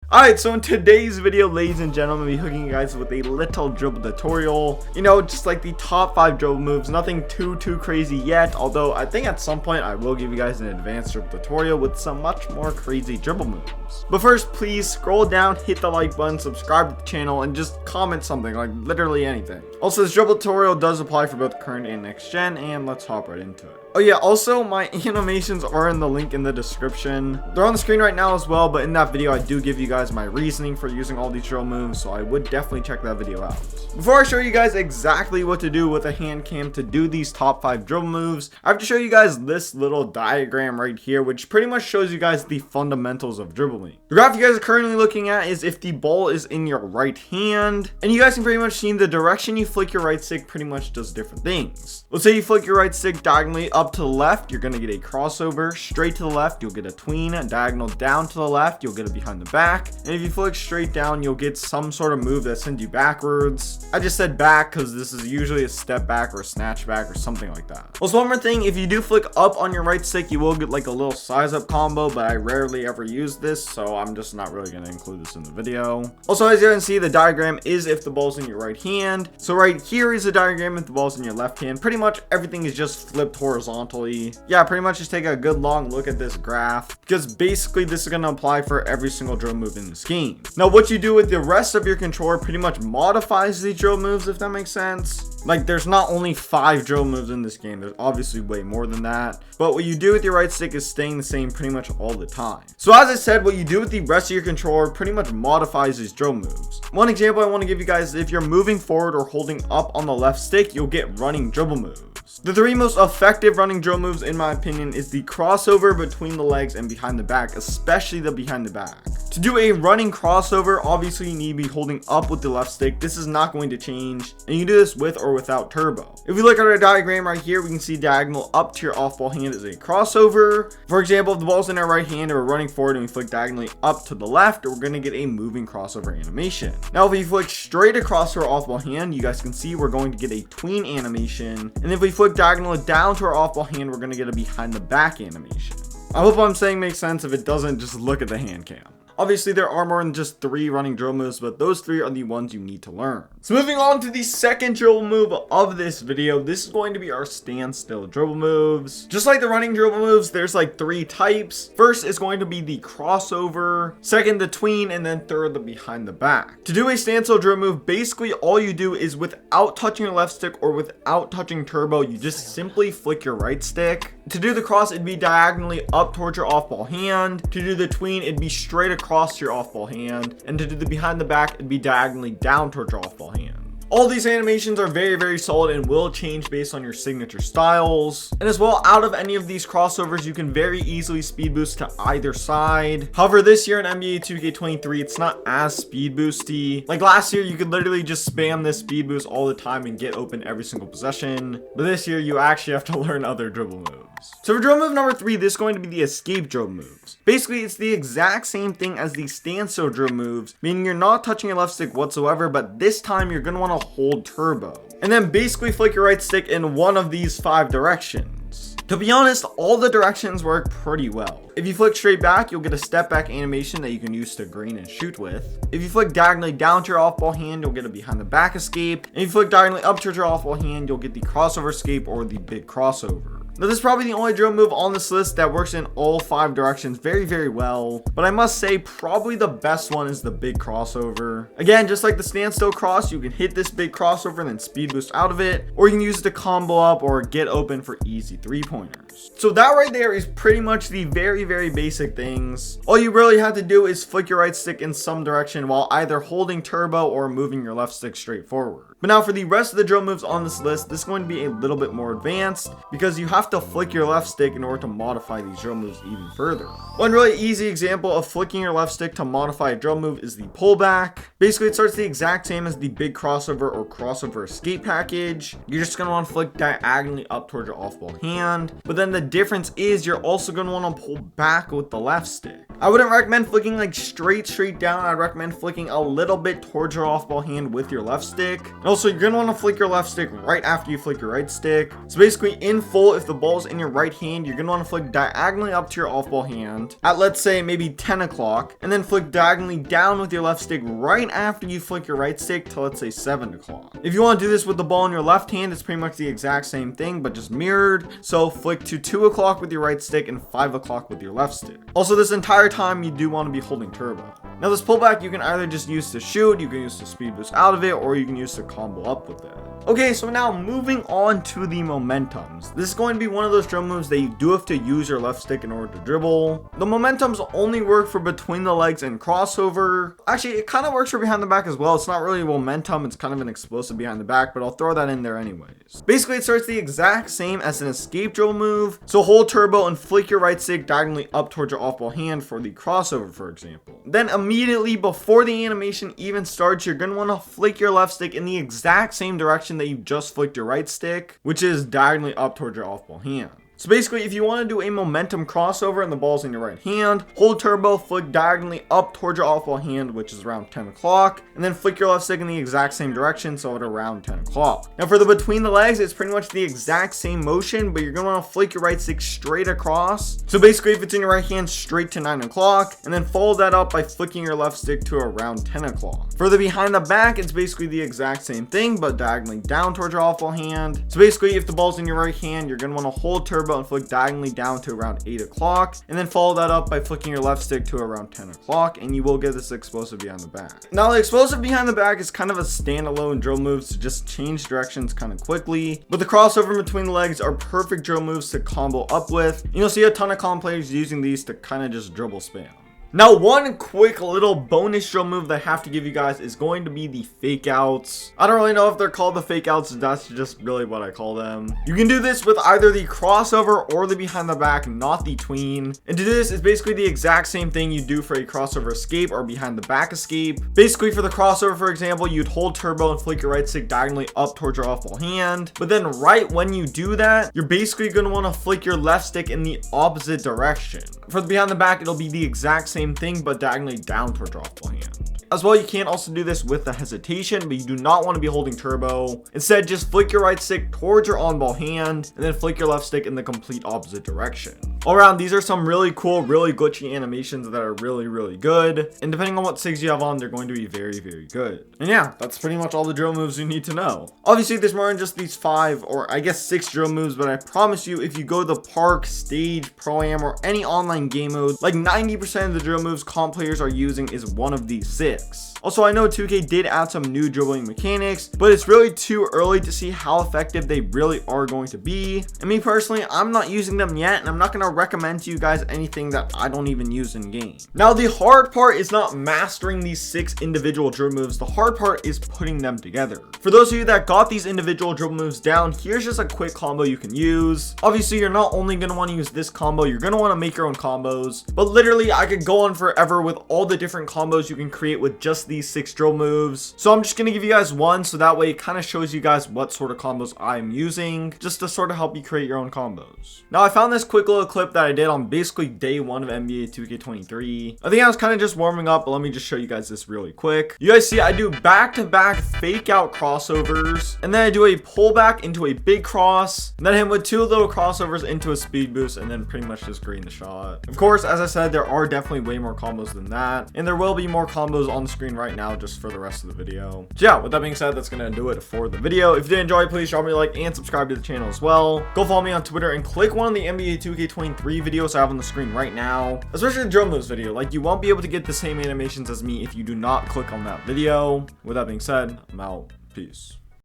Alright, so in today's video, ladies and gentlemen, I'll be hooking you guys with a little dribble tutorial. You know, just like the top 5 dribble moves, nothing too crazy yet, although I think at some point I will give you guys an advanced dribble tutorial with some much more crazy dribble moves. But first, please scroll down, hit the like button, subscribe to the channel, and just comment something, like literally anything. Also, this dribble tutorial does apply for both current and next gen, and let's hop right into it. Oh yeah, also my animations are in the link in the description. They're on the screen right now as well, but in that video I do give you guys my reasoning for using all these drill moves, so I would definitely check that video out. Before I show you guys exactly what to do with a hand cam to do these top 5 dribble moves, I have to show you guys this little diagram right here, which pretty much shows you guys the fundamentals of dribbling. The graph you guys are currently looking at is if the ball is in your right hand, and you guys can pretty much see the direction you flick your right stick pretty much does different things. Let's say you flick your right stick diagonally up to the left, you're gonna get a crossover. Straight to the left, you'll get a tween. Diagonal down to the left, you'll get a behind the back. And if you flick straight down, you'll get some sort of move that sends you backwards. I just said back because this is usually a step back or a snatch back or something like that. Also, one more thing, if you do flick up on your right stick, you will get like a little size up combo, but I rarely ever use this, so I'm just not really gonna include this in the video. Also, as you can see, the diagram is if the ball's in your right hand. So right here is the diagram if the ball's in your left hand. Pretty much everything is just flipped horizontally. Yeah, pretty much just take a good long look at this graph, because basically this is going to apply for every single drill move in this game. Now what you do with the rest of your controller pretty much modifies these drill moves, if that makes sense. Like, there's not only 5 drill moves in this game, there's obviously way more than that, but what you do with your right stick is staying the same pretty much all the time. So as I said, what you do with the rest of your controller pretty much modifies these drill moves. One example I want to give you guys is if you're moving forward or holding up on the left stick, you'll get running dribble moves. The 3 most effective running drill moves in my opinion is the crossover between the legs and behind the back, especially the behind the back. To do a running crossover, obviously you need to be holding up with the left stick. This is not going to change, and you can do this with or without turbo. If we look at our diagram right here, we can see diagonal up to your off ball hand is a crossover. For example, if the ball's in our right hand and we're running forward and we flick diagonally up to the left, we're going to get a moving crossover animation. Now if we flick straight across to our off ball hand, you guys can see we're going to get a tween animation, and if we flick diagonally down to our off ball hand, we're going to get a behind the back animation. I hope what I'm saying makes sense. If it doesn't, just look at the hand cam. Obviously, there are more than just 3 running drill moves, but those 3 are the ones you need to learn. So moving on to the second dribble move of this video, this is going to be our standstill dribble moves. Just like the running dribble moves, there's like 3 types. First is going to be the crossover, second the tween, and then third the behind the back. To do a standstill dribble move, basically all you do is without touching your left stick or without touching turbo, you just simply flick your right stick. To do the cross, it'd be diagonally up towards your off ball hand. To do the tween, it'd be straight across your off ball hand, and to do the behind the back, it'd be diagonally down towards your off ball hand. All these animations are very solid and will change based on your signature styles. And as well, out of any of these crossovers, you can very easily speed boost to either side. However, this year in NBA 2K23, it's not as speed boosty. Like last year, you could literally just spam this speed boost all the time and get open every single possession. But this year, you actually have to learn other dribble moves. So for dribble move number 3, this is going to be the escape dribble moves. Basically, it's the exact same thing as the standstill dribble moves, meaning you're not touching your left stick whatsoever, but this time you're going to want to hold turbo. And then basically flick your right stick in one of these 5 directions. To be honest, all the directions work pretty well. If you flick straight back, you'll get a step back animation that you can use to green and shoot with. If you flick diagonally down to your off ball hand, you'll get a behind the back escape. And if you flick diagonally up to your off ball hand, you'll get the crossover escape or the big crossover. Now this is probably the only drill move on this list that works in all 5 directions very well, but I must say probably the best one is the big crossover. Again, just like the standstill cross, you can hit this big crossover and then speed boost out of it, or you can use it to combo up or get open for easy 3-pointers. So that right there is pretty much the very basic things. All you really have to do is flick your right stick in some direction while either holding turbo or moving your left stick straight forward. But now for the rest of the drill moves on this list, this is going to be a little bit more advanced because you have to flick your left stick in order to modify these drill moves even further. One really easy example of flicking your left stick to modify a drill move is the pullback. Basically, it starts the exact same as the big crossover or crossover escape package. You're just going to want to flick diagonally up towards your off ball hand, but then the difference is you're also going to want to pull back with the left stick. I wouldn't recommend flicking like straight down. I'd recommend flicking a little bit towards your off ball hand with your left stick. And also, you're gonna want to flick your left stick right after you flick your right stick. So basically, in full, if the ball's in your right hand, you're gonna want to flick diagonally up to your off-ball hand at, let's say, maybe 10 o'clock, and then flick diagonally down with your left stick right after you flick your right stick to, let's say, 7 o'clock. If you want to do this with the ball in your left hand, it's pretty much the exact same thing, but just mirrored. So flick to 2 o'clock with your right stick and 5 o'clock with your left stick. Also, this entire time, you do want to be holding turbo. Now, this pullback you can either just use to shoot, you can use to speed boost out of it, or you can use to combo up with it. Okay, so now moving on to the momentums. This is going to be one of those dribble moves that you do have to use your left stick in order to dribble. The momentums only work for between the legs and crossover. Actually, it kind of works for behind the back as well. It's not really a momentum, it's kind of an explosive behind the back, but I'll throw that in there anyways. Basically, it starts the exact same as an escape dribble move. So hold turbo and flick your right stick diagonally up towards your off-ball hand for the crossover, for example. Then immediately before the animation even starts, you're going to want to flick your left stick in the exact same direction that you just flicked your right stick, which is diagonally up towards your off-ball hand. So basically, if you want to do a momentum crossover and the ball's in your right hand, hold turbo, flick diagonally up towards your off-ball hand, which is around 10 o'clock, and then flick your left stick in the exact same direction, so at around 10 o'clock. Now for the between the legs, it's pretty much the exact same motion, but you're going to want to flick your right stick straight across. So basically, if it's in your right hand, straight to 9 o'clock, and then follow that up by flicking your left stick to around 10 o'clock. For the behind the back, it's basically the exact same thing, but diagonally down towards your off-ball hand. So basically, if the ball's in your right hand, you're going to want to hold turbo and flick diagonally down to around 8 o'clock, and then follow that up by flicking your left stick to around 10 o'clock, and you will get this explosive behind the back. Now, the explosive behind the back is kind of a standalone drill move to just change directions kind of quickly, but the crossover between the legs are perfect drill moves to combo up with. You'll see a ton of comp players using these to kind of just dribble spam. Now, one quick little bonus drill move that I have to give you guys is going to be the fake outs. I don't really know if they're called the fake outs, that's just really what I call them. You can do this with either the crossover or the behind the back, not the tween. And to do this is basically the exact same thing you do for a crossover escape or behind the back escape. Basically, for the crossover, for example, you'd hold turbo and flick your right stick diagonally up towards your off-ball hand. But then right when you do that, you're basically going to want to flick your left stick in the opposite direction. For the behind the back, it'll be the exact same thing, but diagonally down towards your off-ball hand. As well, you can also do this with the hesitation, but you do not want to be holding turbo. Instead, just flick your right stick towards your on-ball hand, and then flick your left stick in the complete opposite direction. All around, these are some really cool, really glitchy animations that are really, really good. And depending on what SIGS you have on, they're going to be very, very good. And yeah, that's pretty much all the drill moves you need to know. Obviously, there's more than just these 5, or I guess 6 drill moves, but I promise you, if you go to the park, stage, pro-am, or any online game mode, like 90% of the drill moves comp players are using is one of these 6. Also, I know 2K did add some new dribbling mechanics, but it's really too early to see how effective they really are going to be. And me personally, I'm not using them yet, and I'm not going to recommend to you guys anything that I don't even use in game. Now, the hard part is not mastering these 6 individual dribble moves. The hard part is putting them together. For those of you that got these individual dribble moves down, here's just a quick combo you can use. Obviously, you're not only going to want to use this combo, you're going to want to make your own combos. But literally, I could go on forever with all the different combos you can create with just these 6 drill moves. So I'm just going to give you guys one, so that way it kind of shows you guys what sort of combos I'm using, just to sort of help you create your own combos. Now, I found this quick little clip that I did on basically day 1 of NBA 2K23. I think I was kind of just warming up, but let me just show you guys this really quick. You guys see I do back-to-back fake out crossovers, and then I do a pullback into a big cross, and then hit with 2 little crossovers into a speed boost, and then pretty much just green the shot. Of course, as I said, there are definitely way more combos than that, and there will be more combos on the screen right now just for the rest of the video. So yeah, with that being said, that's gonna do it for the video. If you did enjoy, please drop me a like and subscribe to the channel as well. Go follow me on Twitter and click one of the NBA 2K23 videos I have on the screen right now, especially the drill moves video. Like, you won't be able to get the same animations as me if you do not click on that video. With that being said, I'm out. Peace.